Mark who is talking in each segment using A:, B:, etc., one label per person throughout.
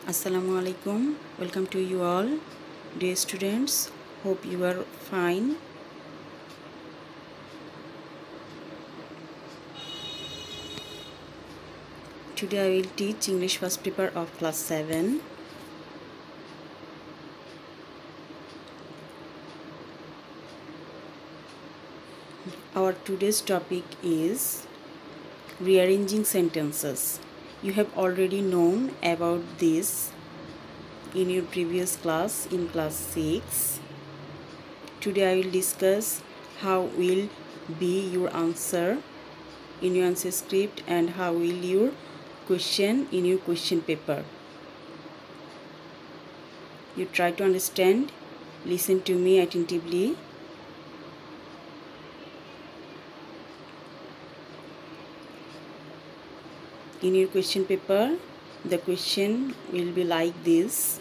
A: Assalamu alaikum. Welcome to you all, dear students. Hope you are fine. Today I will teach English first paper of class 7. Our today's topic is rearranging sentences. You have already known about this in your previous class in class 6. Today I will discuss how will be your answer in your answer script and how will your question in your question paper. You try to understand, listen to me attentively. In your question paper, the question will be like this.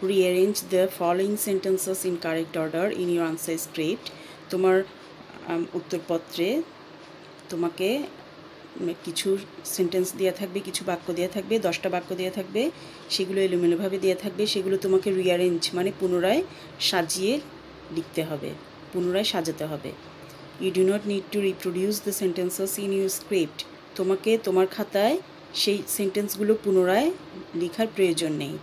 A: Rearrange the following sentences in correct order in your answer script. তোমার উত্তরপত্রে তোমাকে কিছু sentence দেওয়া থাকবে, কিছু বাক্য দেওয়া থাকবে, 10টা বাক্য দেওয়া থাকবে, সেগুলো এলোমেলোভাবে দেওয়া থাকবে, সেগুলো তোমাকে রিঅ্যারেঞ্জ মানে পুনরায় সাজিয়ে লিখতে হবে, পুনরায় সাজাতে হবে। You do not need to reproduce the sentences in your script. তোমাকে তোমার খাতায় সেই সেন্টেন্সগুলো পুনরায় লেখার প্রয়োজন নেই।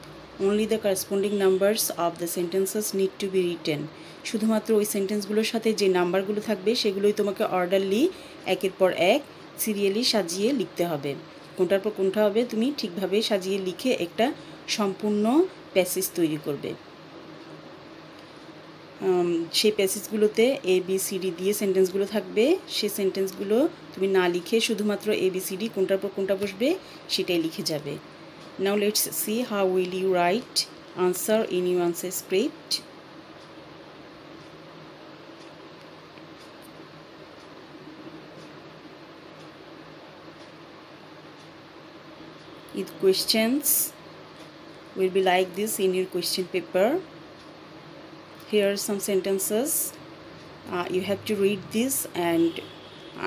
A: Only the corresponding numbers of the sentences need to be written. শুধুমাত্র ওই সেন্টেন্সগুলোর সাথে যে নাম্বারগুলো থাকবে সেগুলোই তোমাকে অর্ডারলি একের পর এক সিরিয়ালি সাজিয়ে লিখতে হবে। কোনটার পর কোনটা হবে তুমি ঠিকভাবে সাজিয়ে লিখে একটা সম্পূর্ণ প্যাসেজ তৈরি করবে। সেই প্যাসেজগুলোতে ABCD দিয়ে সেন্টেন্সগুলো থাকবে, সেই সেন্টেন্সগুলো তুমি না লিখে শুধুমাত্র ABCD কোনটার পর কোনটা বসবে সেটাই লিখে যাবে। Now let's see how will you write answer in your answer script. If questions will be like this in your question paper. Here are some sentences. You have to read this and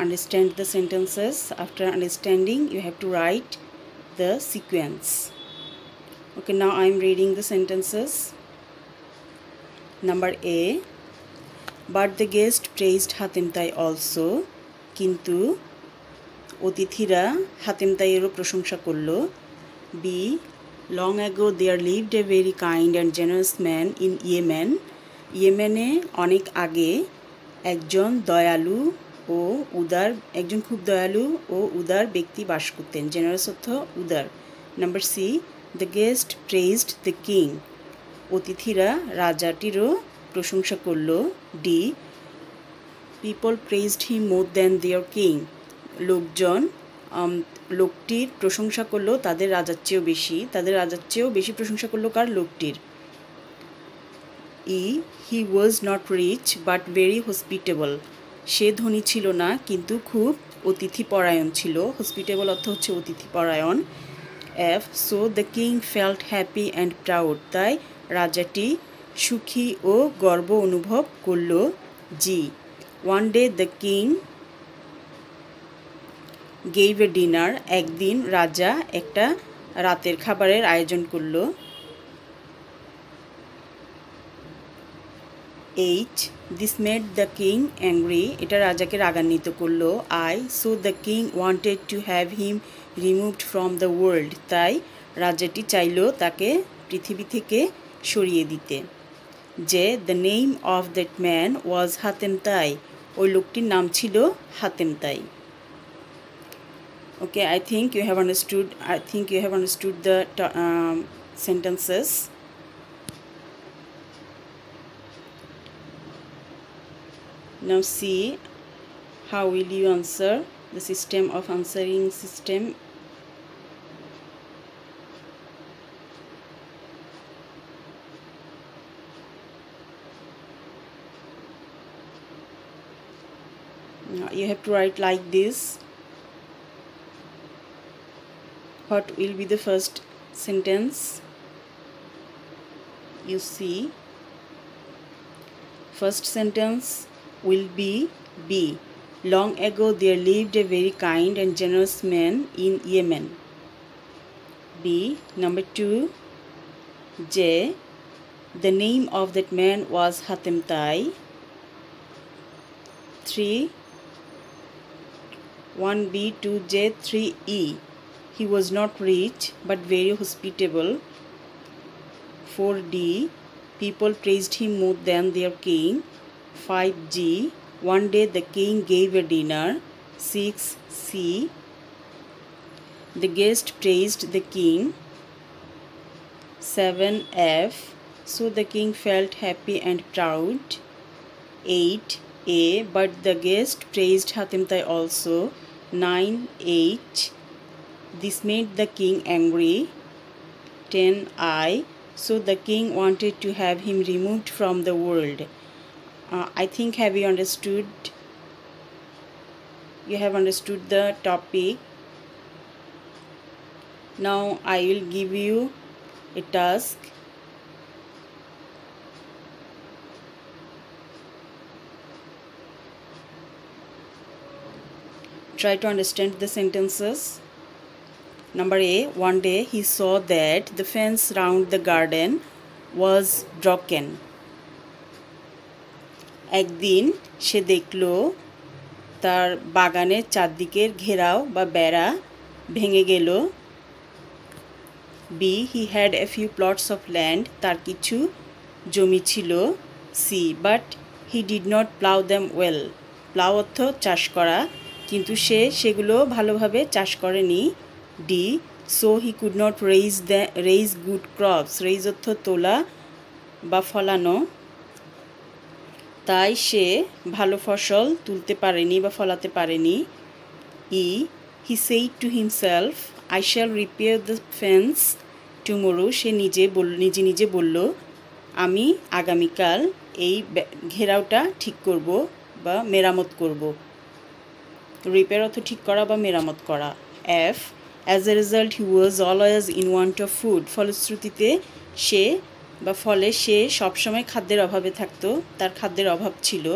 A: understand the sentences. After understanding, you have to write the sequence. Okay, now I am reading the sentences. Number A. But the guest praised Hatem Tai also. কিন্তু অতিথিরা হাতেম তাইয়েরও প্রশংসা করলো। B. Long ago there lived a very kind and generous man in Yemen. ইয়েমেনে অনেক আগে একজন খুব দয়ালু ও উদার ব্যক্তি বাস করতেন। জেনারেস অর্থ উদার। Number C, the guest praised the king, অতিথিরা রাজাটিরও প্রশংসা করল। D, people praised him more than their king, লোকটির প্রশংসা করলো তাদের রাজার চেয়েও বেশি প্রশংসা করলো কার? লোকটির। E, he was not rich but very hospitable, সে ধনী ছিল না কিন্তু খুব অতিথিপরায়ণ ছিল। হসপিটেবল অর্থ হচ্ছে অতিথিপরায়ণ। F, so the king felt happy and proud, তাই রাজাটি সুখী ও গর্ব অনুভব করল। G, one day the king gave a dinner, একদিন রাজা একটা রাতের খাবারের আয়োজন করল। H, this made the king angry, এটা রাজাকে রাগান্বিত করলো। I, so the king wanted to have him removed from the world, তাই রাজাটি চাইল তাকে পৃথিবী থেকে সরিয়ে দিতে। J, the name of that man was Hatem তাই, ওই লোকটির নাম ছিল হাতেম তাই। Okay, I think you have understood the sentences. Now see how will you answer, the system of answering system. Now you have to write like this. What will be the first sentence? You see, first sentence will be B. Long ago there lived a very kind and generous man in Yemen. B. Number 2. J. The name of that man was Hatem Tai. 3. 1B, 2J, 3E. He was not rich but very hospitable. 4D. People praised him more than their king. 5G. One day the king gave a dinner. 6C. The guest praised the king. 7F. So the king felt happy and proud. 8A. But the guest praised Hatem Tai also. 9H. This made the king angry. 10I. So the king wanted to have him removed from the world. I think have you understood? You have understood the topic. Now I will give you a task. Try to understand the sentences. Number A. One day he saw that the fence round the garden was broken. একদিন সে দেখলো তার বাগানের চারদিকের ঘেরাও বা বেড়া ভেঙে গেল। B. He had a few plots of land. তার কিছু জমি ছিল। C. But he did not plow them well. plow অর্থ চাষ করা, কিন্তু সে সেগুলো ভালোভাবে চাষ করেনি। D. So he could not raise good crops. raise অর্থ তোলা বা ফলানো, তাই সে ভালো ফসল তুলতে পারেনি বা ফলাতে পারেনি। E. He said to himself, I shall repair the fence tomorrow. সে নিজে বলল, আমি আগামীকাল এই ঘেরাওটা ঠিক করব বা মেরামত করব। রিপেয়ার অর্থ ঠিক করা বা মেরামত করা। F. As a result he was always in want of food. ফলশ্রুতিতে ফলে সে সবসময় খাদ্যের অভাবে থাকতো, তার খাদ্যের অভাব ছিল।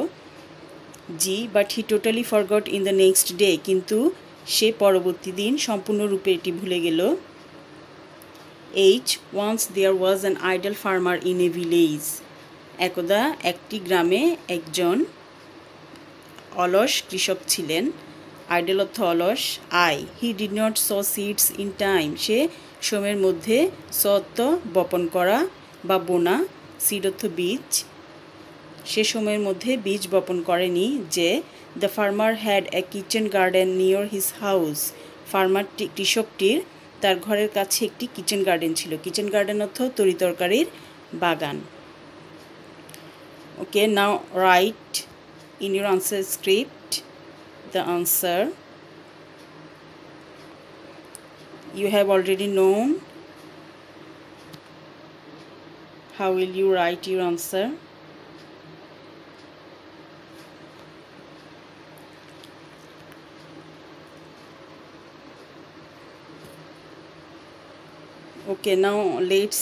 A: G. But he totally forgot in the next day. কিন্তু সে পরবর্তী দিন সম্পূর্ণরূপে এটি ভুলে গেল। H. Once there was an idle farmer in a village. একদা একটি গ্রামে একজন অলস কৃষক ছিলেন। আইডল অর্থ অলস। I. He did not sow seeds in time. সে সময়ের মধ্যে বপন করা বা বোনা, সিড অর্থ বীজ, সে সময়ের মধ্যে বীজ বপন করেনি। J the farmer had a kitchen garden near his house. কৃষকটির তার ঘরের কাছে একটি কিচেন গার্ডেন ছিল। কিচেন গার্ডেন অর্থ তরিতরকারির বাগান। Okay, now write in your answer script the answer. You have already known. How will you write your answer? Okay, now let's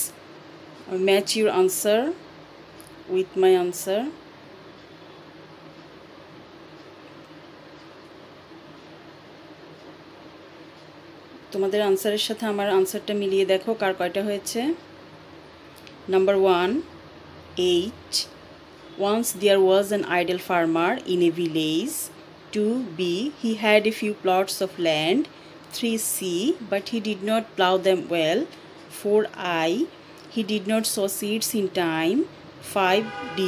A: match your answer with my answer. তোমাদের আনসারের সাথে আমার আনসারটা মিলিয়ে দেখো কার কয়টা হয়েছে। Number 1, H. Once there was an idle farmer in a village. 2B. He had a few plots of land. 3C. But he did not plow them well. 4I. He did not sow seeds in time. 5D.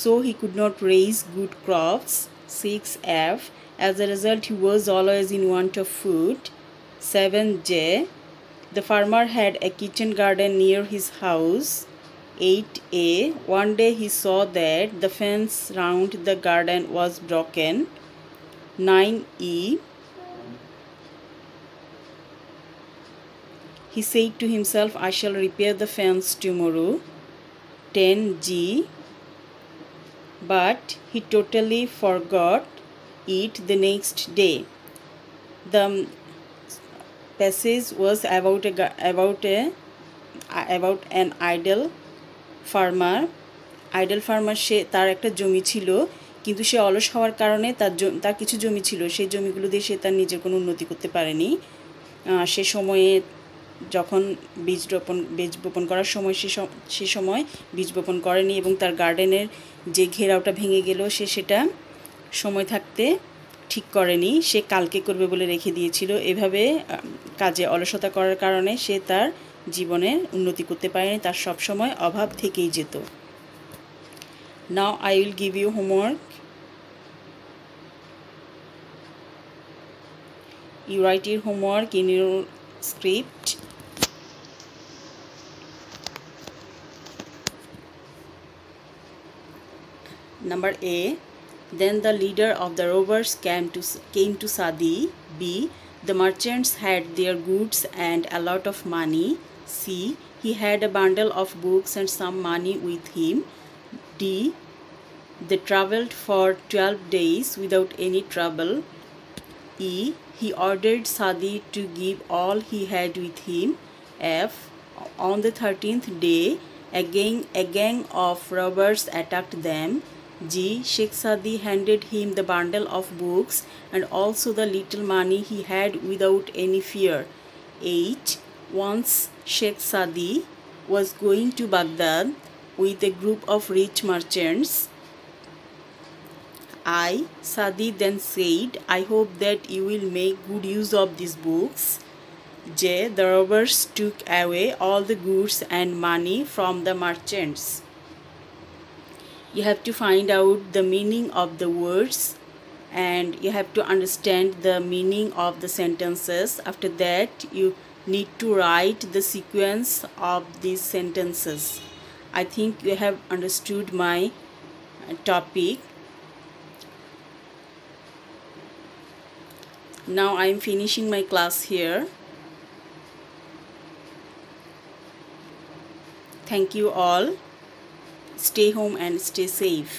A: So he could not raise good crops. 6F. As a result he was always in want of food. 7J. The farmer had a kitchen garden near his house. 8A. One day he saw that the fence round the garden was broken. 9E. He said to himself, I shall repair the fence tomorrow. 10G. But he totally forgot it the next day. The passage was about an idle farmer. সে তার একটা জমি ছিল, কিন্তু সে অলস হওয়ার কারণে তার কিছু জমি ছিল, সেই জমিগুলো দিয়ে সে তার নিজের কোনো উন্নতি করতে পারেনি। সে সময়ে যখন বীজ বপন করার সময় সে সময় বীজ বপন করেনি এবং তার গার্ডেনের যে ঘেরাওটা ভেঙে গেল সেটা সময় থাকতে ঠিক করেনি, সে কালকে করবে বলে রেখে দিয়েছিল। এভাবে কাজে অলসতা করার কারণে সে তার জীবনে উন্নতি করতে পারেনি, তার সব সময় অভাব থেকেই যেত। Now I will give you homework. You write your homework in your script. Number A. Then the leader of the robbers came to Sadi. B. The merchants had their goods and a lot of money. C. He had a bundle of books and some money with him. D. They traveled for 12 days without any trouble. E. He ordered Sadi to give all he had with him. F. On the 13th day, a gang of robbers attacked them. G. Sheikh Sadi handed him the bundle of books and also the little money he had without any fear. H. Once Sheikh Sadi was going to Baghdad with a group of rich merchants. I. Sadi then said, I hope that you will make good use of these books. J. The robbers took away all the goods and money from the merchants. You have to find out the meaning of the words and you have to understand the meaning of the sentences. After that, you need to write the sequence of these sentences. I think you have understood my topic. Now I am finishing my class here. Thank you all. Stay home and stay safe.